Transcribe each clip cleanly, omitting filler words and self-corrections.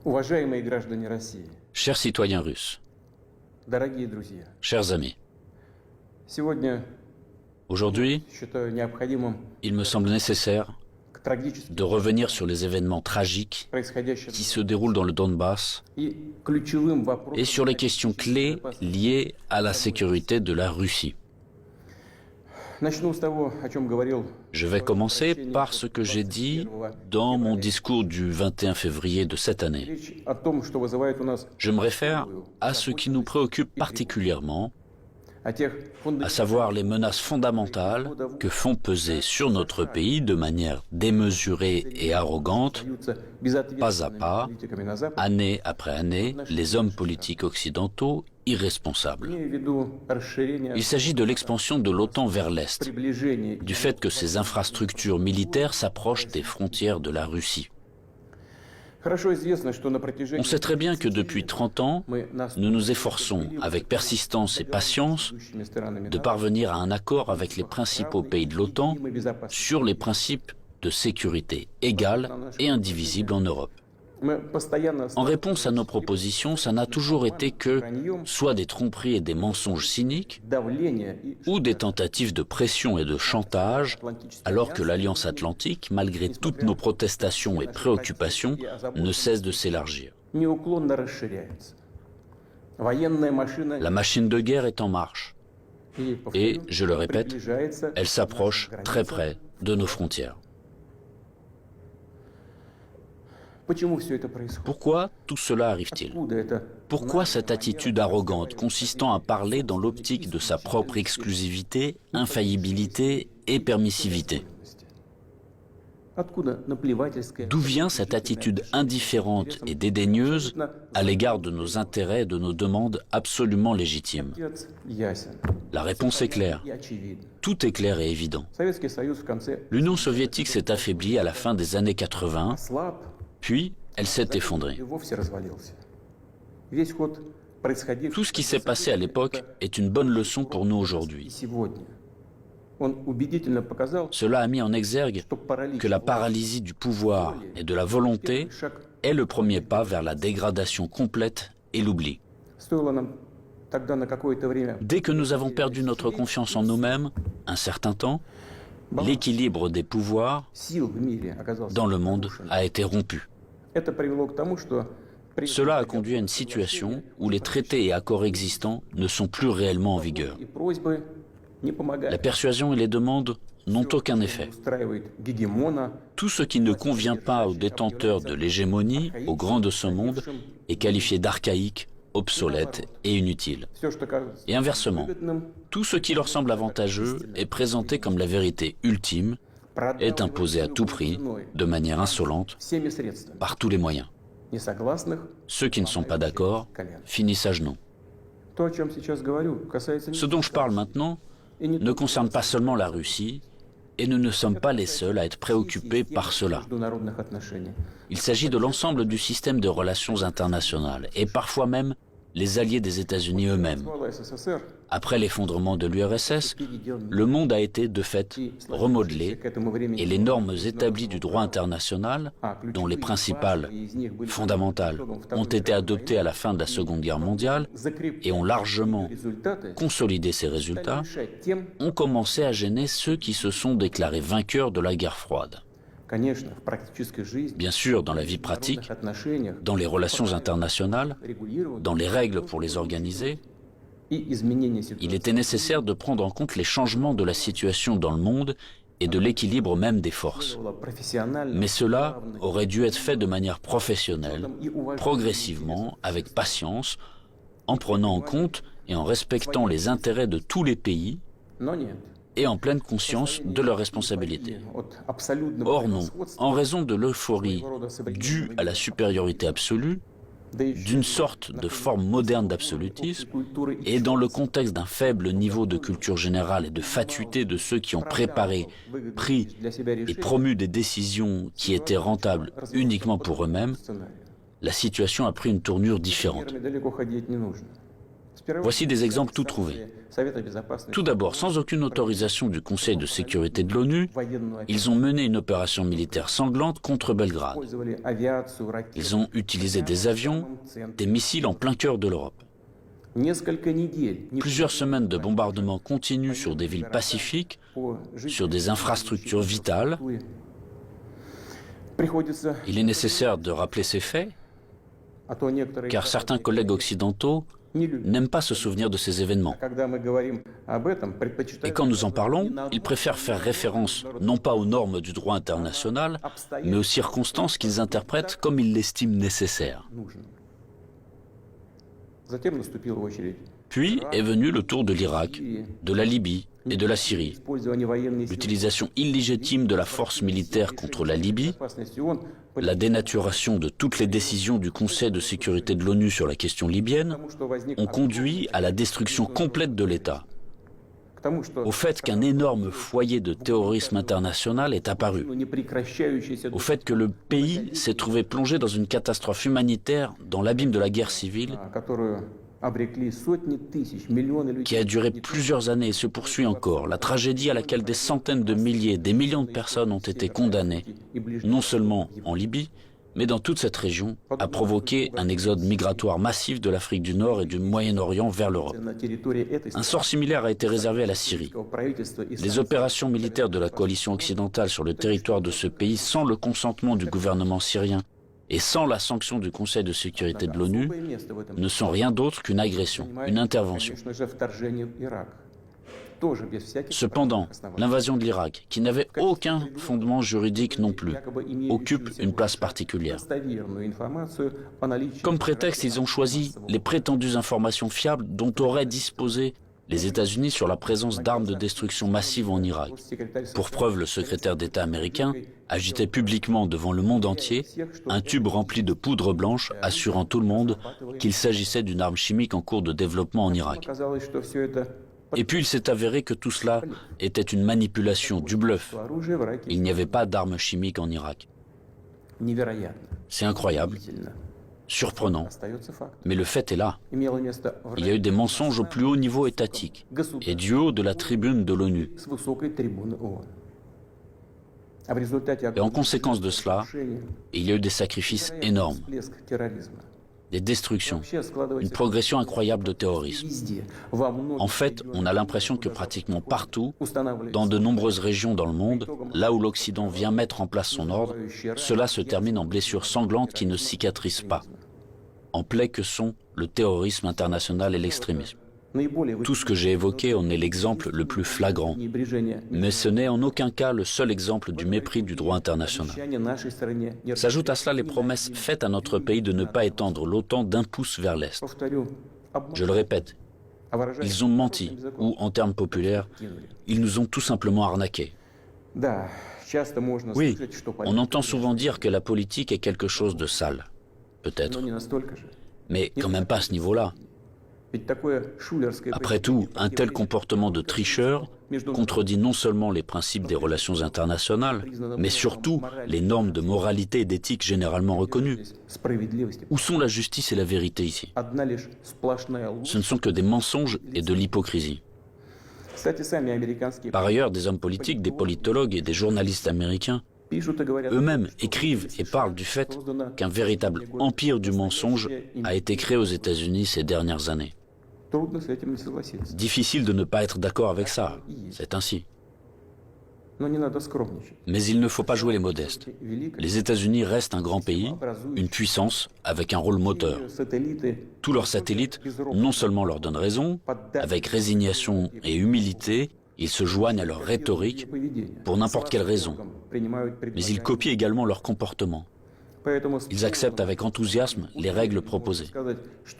Уважаемые граждане России, Chers citoyens russes, дорогие друзья, chers amis, сегодня aujourd'hui, считаю необходимым il me semble nécessaire к трагическим de revenir sur les événements tragiques происходящим qui se déroulent dans le Donbass и ключевым вопросам et sur les questions clés liées à la sécurité de la Russie. Начну с того, о чем говорил. Je vais commencer par ce que j'ai dit dans mon discours du 21 février de cette année. Речь о том, что вызывает у нас Je me réfère à ce qui nous préoccupe particulièrement, о тех à savoir les menaces fondamentales que font peser sur notre pays de manière démesurée et arrogante, pas à pas, année après année, les hommes politiques occidentaux irresponsables. Il s'agit de l'expansion de l'OTAN vers l'Est, du fait que ces infrastructures militaires s'approchent des frontières de la Russie. On sait très bien que depuis 30 ans, nous nous efforçons, avec persistance et patience, de parvenir à un accord avec les principaux pays de l'OTAN sur les principes de sécurité égale et indivisible en Europe. En réponse à nos propositions, ça n'a toujours été que soit des tromperies et des mensonges cyniques, ou des tentatives de pression et de chantage, alors que l'Alliance Atlantique, malgré toutes nos protestations et préoccupations, ne cesse de s'élargir. La machine de guerre est en marche, et, je le répète, elle s'approche très près de nos frontières. Pourquoi tout cela arrive-t-il? Pourquoi cette attitude arrogante consistant à parler dans l'optique de sa propre exclusivité, infaillibilité et permissivité? D'où vient cette attitude indifférente et dédaigneuse à l'égard de nos intérêts et de nos demandes absolument légitimes? La réponse est claire. Tout est clair et évident. L'Union soviétique s'est affaiblie à la fin des années 80, puis elle s'est effondrée. Tout ce qui s'est passé à l'époque est une bonne leçon pour nous aujourd'hui. Cela a mis en exergue que la paralysie du pouvoir et de la volonté est le premier pas vers la dégradation complète et l'oubli. Dès que nous avons perdu notre confiance en nous-mêmes, un certain temps, l'équilibre des pouvoirs dans le monde a été rompu. Cela a conduit à une situation où les traités et accords existants ne sont plus réellement en vigueur. La persuasion et les demandes n'ont aucun effet. Tout ce qui ne convient pas aux détenteurs de l'hégémonie, aux grands de ce monde, est qualifié d'archaïque, obsolète et inutile. Et inversement, tout ce qui leur semble avantageux est présenté comme la vérité ultime, est imposé à tout prix, de manière insolente, par tous les moyens. Ceux qui ne sont pas d'accord finissent à genoux. Ce dont je parle maintenant ne concerne pas seulement la Russie, et nous ne sommes pas les seuls à être préoccupés par cela. Il s'agit de l'ensemble du système de relations internationales, et parfois même les alliés des États-Unis eux-mêmes. Après l'effondrement de l'URSS, le monde a été de fait remodelé et les normes établies du droit international, dont les principales, fondamentales, ont été adoptées à la fin de la Seconde Guerre mondiale et ont largement consolidé ces résultats, ont commencé à gêner ceux qui se sont déclarés vainqueurs de la guerre froide. Bien sûr, dans la vie pratique, dans les relations internationales, dans les règles pour les organiser, il était nécessaire de prendre en compte les changements de la situation dans le monde et de l'équilibre même des forces. Mais cela aurait dû être fait de manière professionnelle, progressivement, avec patience, en prenant en compte et en respectant les intérêts de tous les pays, et en pleine conscience de leurs responsabilités. Or non, en raison de l'euphorie due à la supériorité absolue, d'une sorte de forme moderne d'absolutisme, et dans le contexte d'un faible niveau de culture générale et de fatuité de ceux qui ont préparé, pris et promu des décisions qui étaient rentables uniquement pour eux-mêmes, la situation a pris une tournure différente. Voici des exemples tout trouvés. Tout d'abord, sans aucune autorisation du Conseil de sécurité de l'ONU, ils ont mené une opération militaire sanglante contre Belgrade. Ils ont utilisé des avions, des missiles en plein cœur de l'Europe. Plusieurs semaines de bombardements continus sur des villes pacifiques, sur des infrastructures vitales. Il est nécessaire de rappeler ces faits, car certains collègues occidentaux n'aiment pas se souvenir de ces événements. Et quand nous en parlons, ils préfèrent faire référence non pas aux normes du droit international, mais aux circonstances qu'ils interprètent comme ils l'estiment nécessaires. Puis est venu le tour de l'Irak, de la Libye et de la Syrie. L'utilisation illégitime de la force militaire contre la Libye, la dénaturation de toutes les décisions du Conseil de sécurité de l'ONU sur la question libyenne ont conduit à la destruction complète de l'État. Au fait qu'un énorme foyer de terrorisme international est apparu. Au fait que le pays s'est trouvé plongé dans une catastrophe humanitaire dans l'abîme de la guerre civile qui a duré plusieurs années et se poursuit encore. La tragédie à laquelle des centaines de milliers, des millions de personnes ont été condamnées, non seulement en Libye, mais dans toute cette région, a provoqué un exode migratoire massif de l'Afrique du Nord et du Moyen-Orient vers l'Europe. Un sort similaire a été réservé à la Syrie. Les opérations militaires de la coalition occidentale sur le territoire de ce pays, sans le consentement du gouvernement syrien et sans la sanction du Conseil de sécurité de l'ONU, ne sont rien d'autre qu'une agression, une intervention. Cependant, l'invasion de l'Irak, qui n'avait aucun fondement juridique non plus, occupe une place particulière. Comme prétexte, ils ont choisi les prétendues informations fiables dont auraient disposé les États-Unis sur la présence d'armes de destruction massive en Irak. Pour preuve, le secrétaire d'État américain agitait publiquement devant le monde entier un tube rempli de poudre blanche assurant tout le monde qu'il s'agissait d'une arme chimique en cours de développement en Irak. Et puis il s'est avéré que tout cela était une manipulation, du bluff. Il n'y avait pas d'armes chimiques en Irak. C'est incroyable, surprenant, mais le fait est là. Il y a eu des mensonges au plus haut niveau étatique et du haut de la tribune de l'ONU. Et en conséquence de cela, il y a eu des sacrifices énormes, des destructions, une progression incroyable de terrorisme. En fait, on a l'impression que pratiquement partout, dans de nombreuses régions dans le monde, là où l'Occident vient mettre en place son ordre, cela se termine en blessures sanglantes qui ne cicatrisent pas, en plaies que sont le terrorisme international et l'extrémisme. Tout ce que j'ai évoqué en est l'exemple le plus flagrant, mais ce n'est en aucun cas le seul exemple du mépris du droit international. S'ajoutent à cela les promesses faites à notre pays de ne pas étendre l'OTAN d'un pouce vers l'Est. Je le répète, ils ont menti, ou en termes populaires, ils nous ont tout simplement arnaqués. Oui, on entend souvent dire que la politique est quelque chose de sale, peut-être, mais quand même pas à ce niveau-là. Après tout, un tel comportement de tricheur contredit non seulement les principes des relations internationales, mais surtout les normes de moralité et d'éthique généralement reconnues. Où sont la justice et la vérité ici? Ce ne sont que des mensonges et de l'hypocrisie. Par ailleurs, des hommes politiques, des politologues et des journalistes américains eux-mêmes écrivent et parlent du fait qu'un véritable empire du mensonge a été créé aux États-Unis ces dernières années. Difficile de ne pas être d'accord avec ça, c'est ainsi. Mais il ne faut pas jouer les modestes. Les États-Unis restent un grand pays, une puissance avec un rôle moteur. Tous leurs satellites non seulement leur donnent raison, avec résignation et humilité, ils se joignent à leur rhétorique pour n'importe quelle raison, mais ils copient également leur comportement. Ils acceptent avec enthousiasme les règles proposées.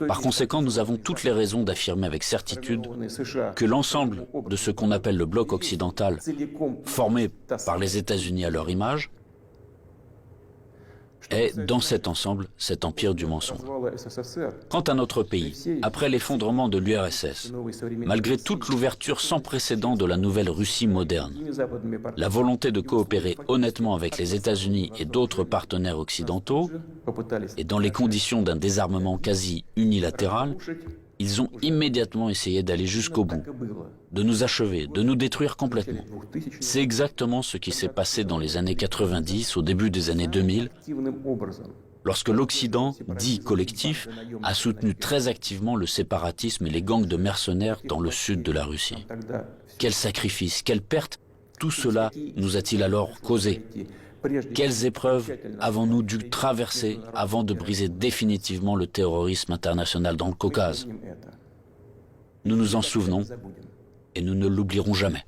Par conséquent, nous avons toutes les raisons d'affirmer avec certitude que l'ensemble de ce qu'on appelle le bloc occidental, formé par les États-Unis à leur image, est, dans cet ensemble, cet empire du mensonge. Quant à notre pays, après l'effondrement de l'URSS, malgré toute l'ouverture sans précédent de la nouvelle Russie moderne, la volonté de coopérer honnêtement avec les États-Unis et d'autres partenaires occidentaux, et dans les conditions d'un désarmement quasi unilatéral, Ils ont immédiatement essayé d'aller jusqu'au bout, de nous achever, de nous détruire complètement. C'est exactement ce qui s'est passé dans les années 90, au début des années 2000, lorsque l'Occident, dit collectif, a soutenu très activement le séparatisme et les gangs de mercenaires dans le sud de la Russie. Quels sacrifices, quelles pertes, tout cela nous a-t-il alors causé? Quelles épreuves avons-nous dû traverser avant de briser définitivement le terrorisme international dans le Caucase? Nous nous en souvenons et nous ne l'oublierons jamais.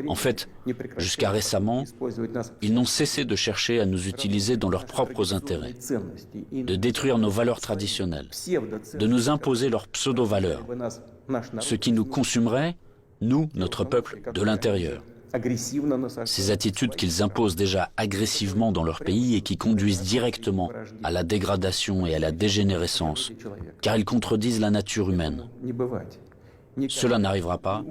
En fait, jusqu'à récemment, ils n'ont cessé de chercher à nous utiliser dans leurs propres intérêts, de détruire nos valeurs traditionnelles, de nous imposer leurs pseudo-valeurs, ce qui nous consumerait, nous, notre peuple, de l'intérieur. Ces attitudes qu'ils imposent déjà agressivement dans leur pays et qui conduisent directement à la dégradation et à la dégénérescence, car ils contredisent la nature humaine. Cela n'arrivera pas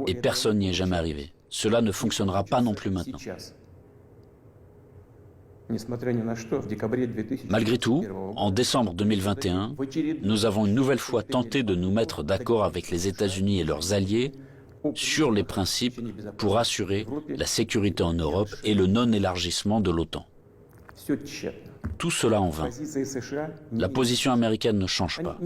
et personne n'y est jamais arrivé. Cela ne fonctionnera pas non plus maintenant. Malgré tout, en décembre 2021, nous avons une nouvelle fois tenté de nous mettre d'accord avec les États-Unis et leurs alliés sur les principes pour assurer la sécurité en Europe et le non-élargissement de l'OTAN. Tout cela en vain. La position américaine ne change pas.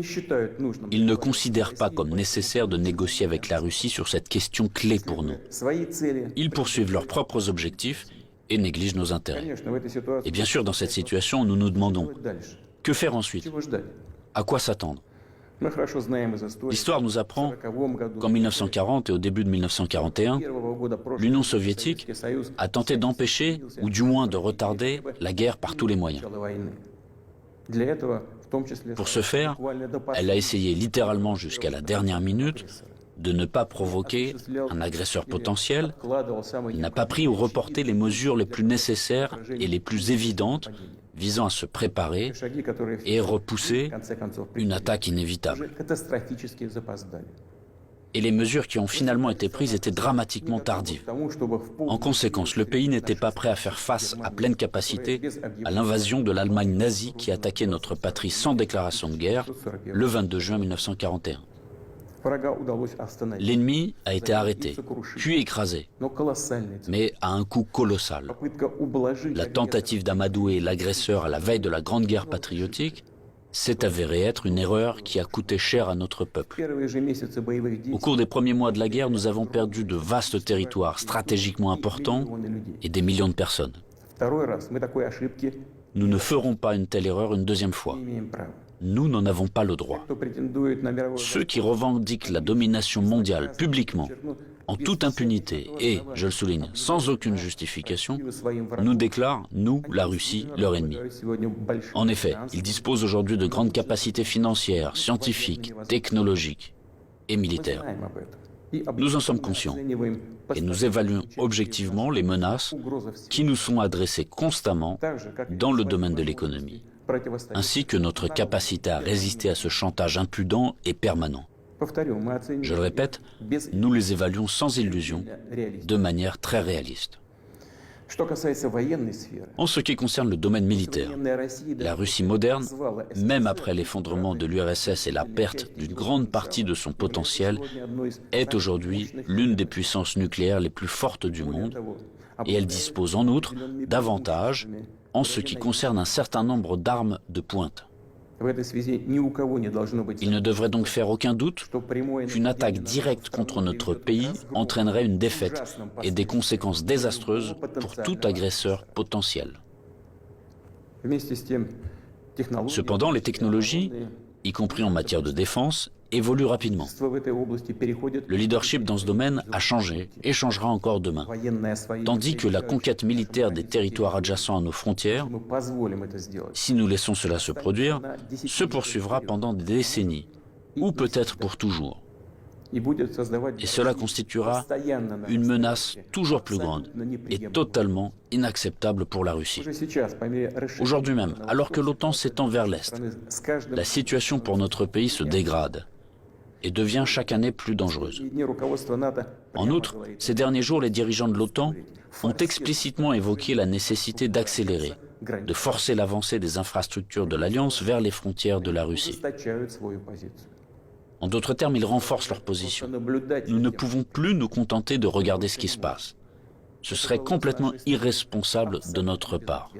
Ils ne considèrent pas comme nécessaire de négocier avec la Russie sur cette question clé pour nous. Ils poursuivent leurs propres objectifs et négligent nos intérêts. Et bien sûr, dans cette situation, nous nous demandons, que faire ensuite? À quoi s'attendre? L'histoire nous apprend qu'en 1940 et au début de 1941, l'Union soviétique a tenté d'empêcher, ou du moins de retarder, la guerre par tous les moyens. Pour ce faire, elle a essayé littéralement jusqu'à la dernière minute de ne pas provoquer un agresseur potentiel, n'a pas pris ou reporté les mesures les plus nécessaires et les plus évidentes visant à se préparer et repousser une attaque inévitable. Et les mesures qui ont finalement été prises étaient dramatiquement tardives. En conséquence, le pays n'était pas prêt à faire face à pleine capacité à l'invasion de l'Allemagne nazie qui attaquait notre patrie sans déclaration de guerre le 22 juin 1941. L'ennemi a été arrêté, puis écrasé, mais à un coût colossal. La tentative d'amadouer l'agresseur à la veille de la Grande Guerre patriotique s'est avérée être une erreur qui a coûté cher à notre peuple. Au cours des premiers mois de la guerre, nous avons perdu de vastes territoires stratégiquement importants et des millions de personnes. Nous ne ferons pas une telle erreur une deuxième fois. Nous n'en avons pas le droit. Ceux qui revendiquent la domination mondiale publiquement, en toute impunité et, je le souligne, sans aucune justification, nous déclarent, nous, la Russie, leur ennemi. En effet, ils disposent aujourd'hui de grandes capacités financières, scientifiques, technologiques et militaires. Nous en sommes conscients et nous évaluons objectivement les menaces qui nous sont adressées constamment dans le domaine de l'économie, ainsi que notre capacité à résister à ce chantage impudent et permanent. Je le répète, nous les évaluons sans illusion, de manière très réaliste. En ce qui concerne le domaine militaire, la Russie moderne, même après l'effondrement de l'URSS et la perte d'une grande partie de son potentiel, est aujourd'hui l'une des puissances nucléaires les plus fortes du monde et elle dispose en outre d'avantages en ce qui concerne un certain nombre d'armes de pointe. Il ne devrait donc faire aucun doute qu'une attaque directe contre notre pays entraînerait une défaite et des conséquences désastreuses pour tout agresseur potentiel. Cependant, les technologies, y compris en matière de défense, évoluent rapidement. Le leadership dans ce domaine a changé et changera encore demain. Tandis que la conquête militaire des territoires adjacents à nos frontières, si nous laissons cela se produire, se poursuivra pendant des décennies, ou peut-être pour toujours. Et cela constituera une menace toujours plus grande et totalement inacceptable pour la Russie. Aujourd'hui même, alors que l'OTAN s'étend vers l'Est, la situation pour notre pays se dégrade et devient chaque année plus dangereuse. En outre, ces derniers jours, les dirigeants de l'OTAN ont explicitement évoqué la nécessité d'accélérer, de forcer l'avancée des infrastructures de l'Alliance vers les frontières de la Russie. En d'autres termes, ils renforcent leur position. Nous ne pouvons plus nous contenter de regarder ce qui se passe. Ce serait complètement irresponsable de notre part.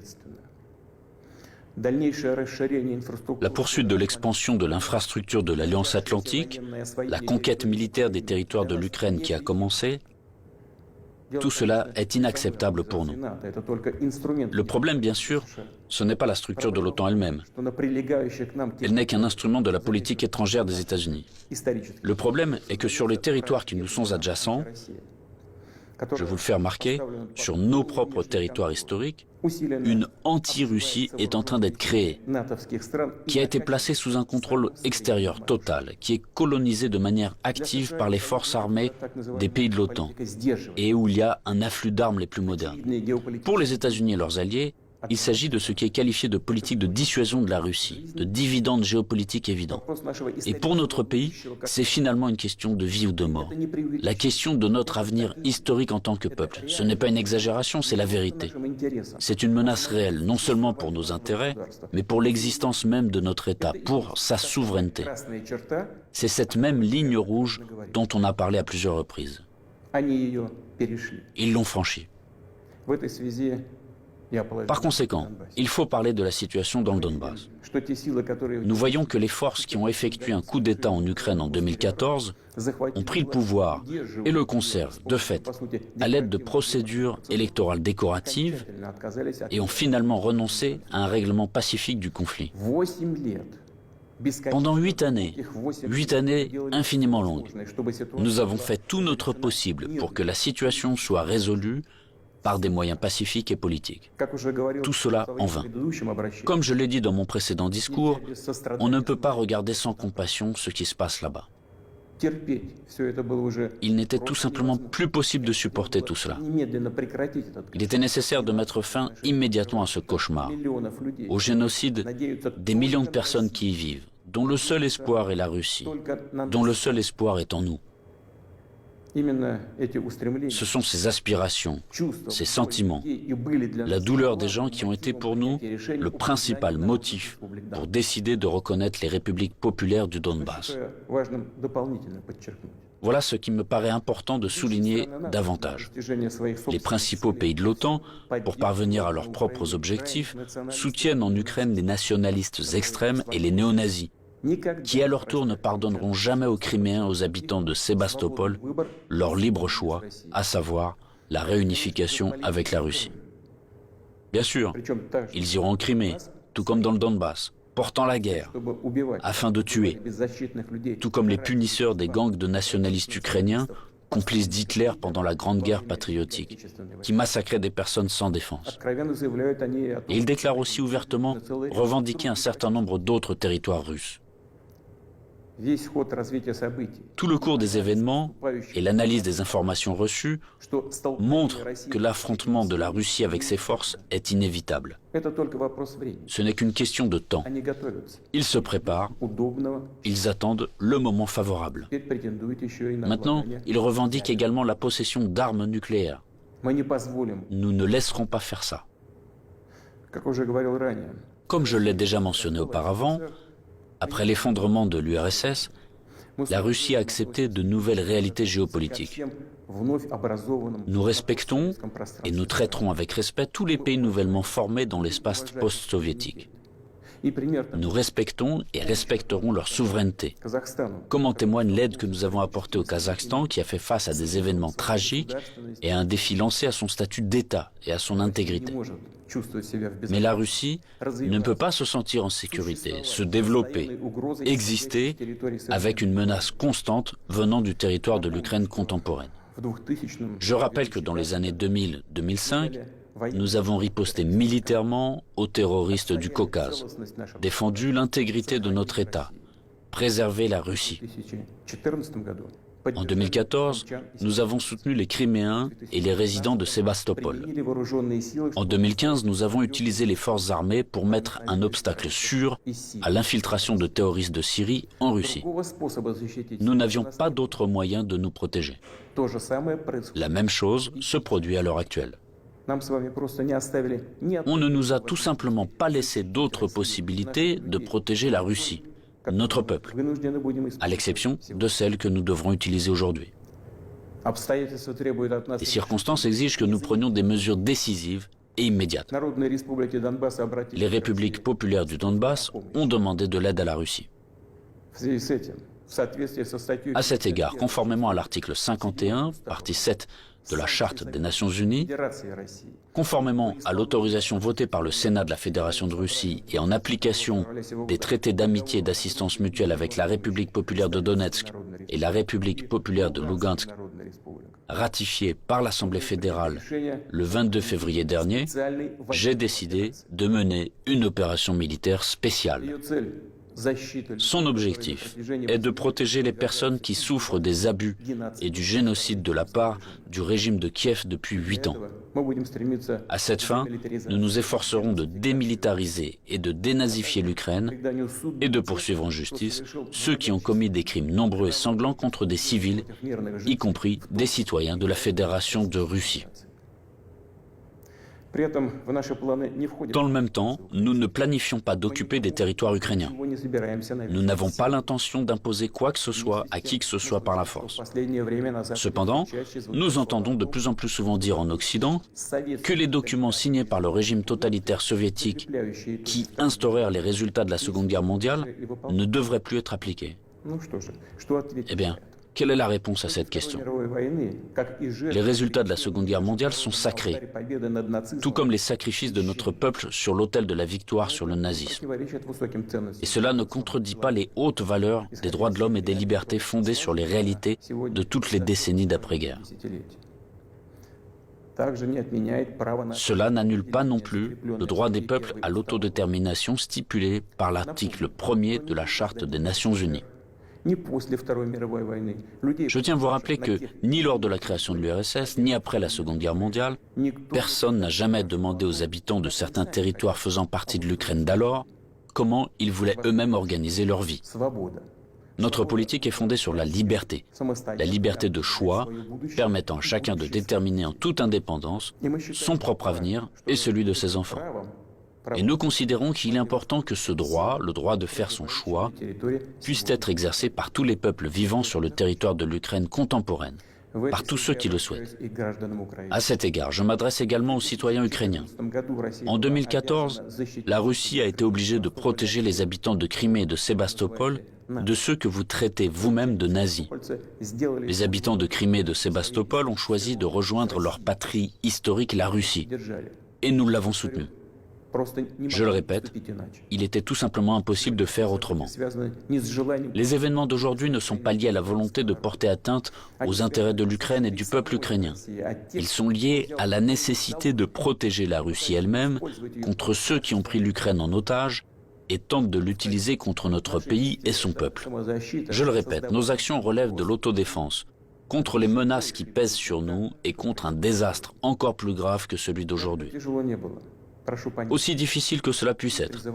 La poursuite de l'expansion de l'infrastructure de l'Alliance Atlantique, la conquête militaire des territoires de l'Ukraine qui a commencé, tout cela est inacceptable pour nous. Le problème, bien sûr, ce n'est pas la structure de l'OTAN elle-même. Elle n'est qu'un instrument de la politique étrangère des États-Unis. Le problème est que sur les territoires qui nous sont adjacents, je vous le fais remarquer, sur nos propres territoires historiques, une anti-Russie est en train d'être créée, qui a été placée sous un contrôle extérieur total, qui est colonisée de manière active par les forces armées des pays de l'OTAN, et où il y a un afflux d'armes les plus modernes. Pour les États-Unis et leurs alliés, il s'agit de ce qui est qualifié de politique de dissuasion de la Russie, de dividendes géopolitiques évidents. Et pour notre pays, c'est finalement une question de vie ou de mort. La question de notre avenir historique en tant que peuple. Ce n'est pas une exagération, c'est la vérité. C'est une menace réelle, non seulement pour nos intérêts, mais pour l'existence même de notre État, pour sa souveraineté. C'est cette même ligne rouge dont on a parlé à plusieurs reprises. Ils l'ont franchie. Par conséquent, il faut parler de la situation dans le Donbass. Nous voyons que les forces qui ont effectué un coup d'État en Ukraine en 2014 ont pris le pouvoir et le conservent, de fait, à l'aide de procédures électorales décoratives et ont finalement renoncé à un règlement pacifique du conflit. Pendant 8 années infiniment longues, nous avons fait tout notre possible pour que la situation soit résolue par des moyens pacifiques et politiques. Tout cela en vain. Comme je l'ai dit dans mon précédent discours, on ne peut pas regarder sans compassion ce qui se passe là-bas. Il n'était tout simplement plus possible de supporter tout cela. Il était nécessaire de mettre fin immédiatement à ce cauchemar, au génocide des millions de personnes qui y vivent, dont le seul espoir est la Russie, dont le seul espoir est en nous. Ce sont ces aspirations, ces sentiments, la douleur des gens qui ont été pour nous le principal motif pour décider de reconnaître les républiques populaires du Donbass. Voilà ce qui me paraît important de souligner davantage. Les principaux pays de l'OTAN, pour parvenir à leurs propres objectifs, soutiennent en Ukraine les nationalistes extrêmes et les néo-nazis, qui à leur tour ne pardonneront jamais aux Criméens, aux habitants de Sébastopol, leur libre choix, à savoir la réunification avec la Russie. Bien sûr, ils iront en Crimée, tout comme dans le Donbass, portant la guerre, afin de tuer, tout comme les punisseurs des gangs de nationalistes ukrainiens, complices d'Hitler pendant la Grande Guerre patriotique, qui massacraient des personnes sans défense. Et ils déclarent aussi ouvertement revendiquer un certain nombre d'autres territoires russes. Tout le cours des événements et l'analyse des informations reçues montrent que l'affrontement de la Russie avec ses forces est inévitable. Ce n'est qu'une question de temps. Ils se préparent, ils attendent le moment favorable. Maintenant, ils revendiquent également la possession d'armes nucléaires. Nous ne laisserons pas faire ça. Comme je l'ai déjà mentionné auparavant, après l'effondrement de l'URSS, la Russie a accepté de nouvelles réalités géopolitiques. Nous respectons et nous traiterons avec respect tous les pays nouvellement formés dans l'espace post-soviétique. Nous respectons et respecterons leur souveraineté, comme en témoigne l'aide que nous avons apportée au Kazakhstan qui a fait face à des événements tragiques et à un défi lancé à son statut d'État et à son intégrité. Mais la Russie ne peut pas se sentir en sécurité, se développer, exister avec une menace constante venant du territoire de l'Ukraine contemporaine. Je rappelle que dans les années 2000-2005, nous avons riposté militairement aux terroristes du Caucase, défendu l'intégrité de notre État, préservé la Russie. En 2014, nous avons soutenu les Criméens et les résidents de Sébastopol. En 2015, nous avons utilisé les forces armées pour mettre un obstacle sûr à l'infiltration de terroristes de Syrie en Russie. Nous n'avions pas d'autre moyen de nous protéger. La même chose se produit à l'heure actuelle. On ne nous a tout simplement pas laissé d'autres possibilités de protéger la Russie, notre peuple, à l'exception de celles que nous devrons utiliser aujourd'hui. Les circonstances exigent que nous prenions des mesures décisives et immédiates. Les républiques populaires du Donbass ont demandé de l'aide à la Russie. À cet égard, conformément à l'article 51, partie 7 de la Charte des Nations Unies, conformément à l'autorisation votée par le Sénat de la Fédération de Russie et en application des traités d'amitié et d'assistance mutuelle avec la République populaire de Donetsk et la République populaire de Lugansk, ratifiés par l'Assemblée fédérale le 22 février dernier, j'ai décidé de mener une opération militaire spéciale. Son objectif est de protéger les personnes qui souffrent des abus et du génocide de la part du régime de Kiev depuis 8 ans. À cette fin, nous nous efforcerons de démilitariser et de dénazifier l'Ukraine et de poursuivre en justice ceux qui ont commis des crimes nombreux et sanglants contre des civils, y compris des citoyens de la Fédération de Russie. Dans le même temps, nous ne planifions pas d'occuper des territoires ukrainiens. Nous n'avons pas l'intention d'imposer quoi que ce soit à qui que ce soit par la force. Cependant, nous entendons de plus en plus souvent dire en Occident que les documents signés par le régime totalitaire soviétique qui instaurèrent les résultats de la Seconde Guerre mondiale ne devraient plus être appliqués. Eh bien, quelle est la réponse à cette question? Les résultats de la Seconde Guerre mondiale sont sacrés, tout comme les sacrifices de notre peuple sur l'autel de la victoire sur le nazisme. Et cela ne contredit pas les hautes valeurs des droits de l'homme et des libertés fondées sur les réalités de toutes les décennies d'après-guerre. Cela n'annule pas non plus le droit des peuples à l'autodétermination stipulé par l'article 1er de la Charte des Nations Unies. Je tiens à vous rappeler que ni lors de la création de l'URSS, ni après la Seconde Guerre mondiale, personne n'a jamais demandé aux habitants de certains territoires faisant partie de l'Ukraine d'alors comment ils voulaient eux-mêmes organiser leur vie. Notre politique est fondée sur la liberté de choix, permettant à chacun de déterminer en toute indépendance son propre avenir et celui de ses enfants. Et nous considérons qu'il est important que ce droit, le droit de faire son choix, puisse être exercé par tous les peuples vivant sur le territoire de l'Ukraine contemporaine, par tous ceux qui le souhaitent. À cet égard, je m'adresse également aux citoyens ukrainiens. En 2014, la Russie a été obligée de protéger les habitants de Crimée et de Sébastopol de ceux que vous traitez vous-même de nazis. Les habitants de Crimée et de Sébastopol ont choisi de rejoindre leur patrie historique, la Russie, et nous l'avons soutenu. Je le répète, il était tout simplement impossible de faire autrement. Les événements d'aujourd'hui ne sont pas liés à la volonté de porter atteinte aux intérêts de l'Ukraine et du peuple ukrainien. Ils sont liés à la nécessité de protéger la Russie elle-même contre ceux qui ont pris l'Ukraine en otage et tentent de l'utiliser contre notre pays et son peuple. Je le répète, nos actions relèvent de l'autodéfense, contre les menaces qui pèsent sur nous et contre un désastre encore plus grave que celui d'aujourd'hui. Aussi difficile que cela puisse être,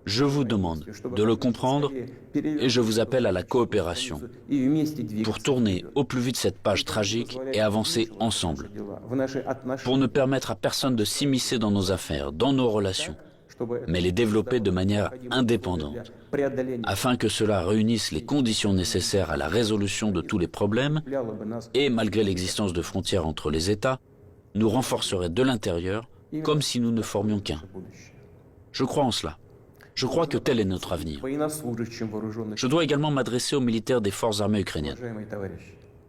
je vous demande de le comprendre et je vous appelle à la coopération pour tourner au plus vite cette page tragique et avancer ensemble, pour ne permettre à personne de s'immiscer dans nos affaires, dans nos relations, mais les développer de manière indépendante, afin que cela réunisse les conditions nécessaires à la résolution de tous les problèmes et, malgré l'existence de frontières entre les États, nous renforcerait de l'intérieur comme si nous ne formions qu'un. Je crois en cela. Je crois que tel est notre avenir. Je dois également m'adresser aux militaires des forces armées ukrainiennes.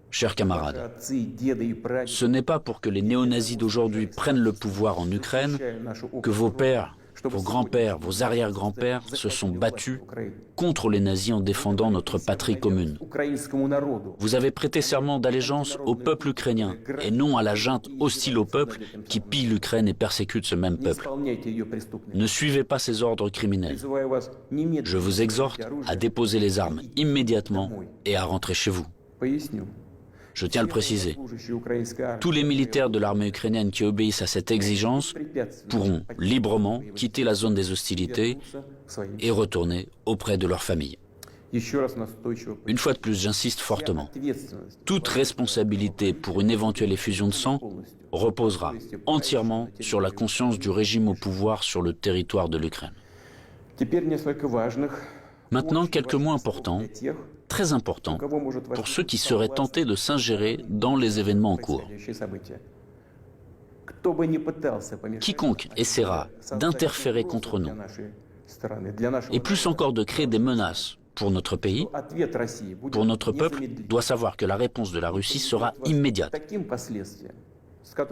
Chers camarades, ce n'est pas pour que les néo-nazis d'aujourd'hui prennent le pouvoir en Ukraine que vos pères, vos grands-pères, vos arrière-grands-pères se sont battus contre les nazis en défendant notre patrie commune. Vous avez prêté serment d'allégeance au peuple ukrainien et non à la junte hostile au peuple qui pille l'Ukraine et persécute ce même peuple. Ne suivez pas ces ordres criminels. Je vous exhorte à déposer les armes immédiatement et à rentrer chez vous. Je tiens à le préciser. Tous les militaires de l'armée ukrainienne qui obéissent à cette exigence pourront librement quitter la zone des hostilités et retourner auprès de leur famille. Une fois de plus, j'insiste fortement. Toute responsabilité pour une éventuelle effusion de sang reposera entièrement sur la conscience du régime au pouvoir sur le territoire de l'Ukraine. Maintenant, quelques mots importants, très importants, pour ceux qui seraient tentés de s'ingérer dans les événements en cours. Quiconque essaiera d'interférer contre nous, et plus encore de créer des menaces pour notre pays, pour notre peuple, doit savoir que la réponse de la Russie sera immédiate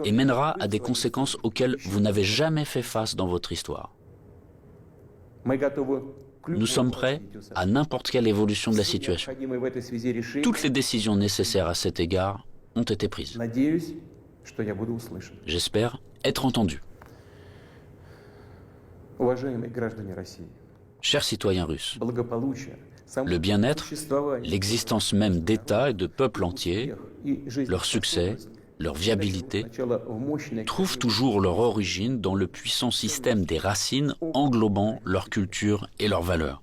et mènera à des conséquences auxquelles vous n'avez jamais fait face dans votre histoire. Nous sommes prêts à n'importe quelle évolution de la situation. Toutes les décisions nécessaires à cet égard ont été prises. J'espère être entendu. Chers citoyens russes, le bien-être, l'existence même d'États et de peuples entiers, leur succès, leur viabilité, trouvent toujours leur origine dans le puissant système des racines englobant leur culture et leurs valeurs.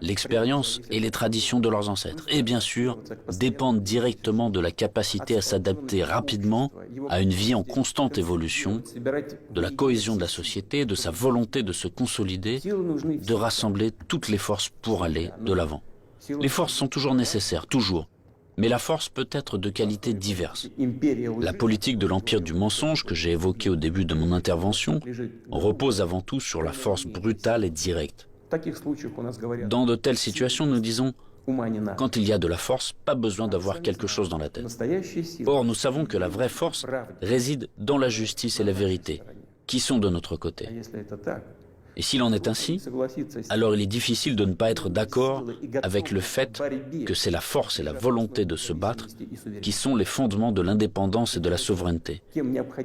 L'expérience et les traditions de leurs ancêtres, et bien sûr, dépendent directement de la capacité à s'adapter rapidement à une vie en constante évolution, de la cohésion de la société, de sa volonté de se consolider, de rassembler toutes les forces pour aller de l'avant. Les forces sont toujours nécessaires, toujours. Mais la force peut être de qualités diverses. La politique de l'empire du mensonge que j'ai évoquée au début de mon intervention repose avant tout sur la force brutale et directe. Dans de telles situations, nous disons, quand il y a de la force, pas besoin d'avoir quelque chose dans la tête. Or, nous savons que la vraie force réside dans la justice et la vérité, qui sont de notre côté. Et s'il en est ainsi, alors il est difficile de ne pas être d'accord avec le fait que c'est la force et la volonté de se battre qui sont les fondements de l'indépendance et de la souveraineté,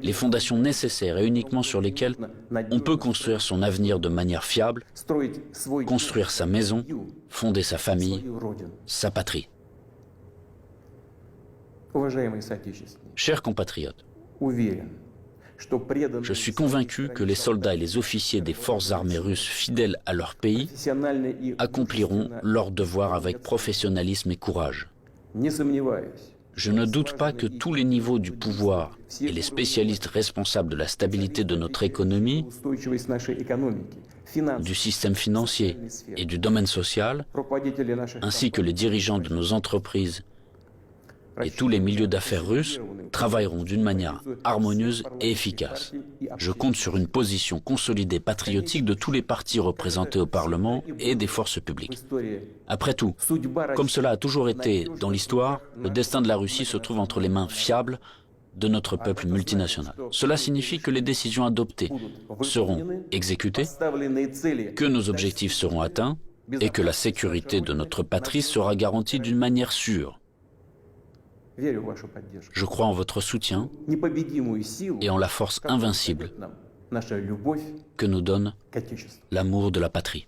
les fondations nécessaires et uniquement sur lesquelles on peut construire son avenir de manière fiable, construire sa maison, fonder sa famille, sa patrie. Chers compatriotes, je suis convaincu que les soldats et les officiers des forces armées russes fidèles à leur pays accompliront leur devoir avec professionnalisme et courage. Je ne doute pas que tous les niveaux du pouvoir et les spécialistes responsables de la stabilité de notre économie, du système financier et du domaine social, ainsi que les dirigeants de nos entreprises et tous les milieux d'affaires russes travailleront d'une manière harmonieuse et efficace. Je compte sur une position consolidée patriotique de tous les partis représentés au Parlement et des forces publiques. Après tout, comme cela a toujours été dans l'histoire, le destin de la Russie se trouve entre les mains fiables de notre peuple multinational. Cela signifie que les décisions adoptées seront exécutées, que nos objectifs seront atteints et que la sécurité de notre patrie sera garantie d'une manière sûre. Je crois en votre soutien et en la force invincible que nous donne l'amour de la patrie.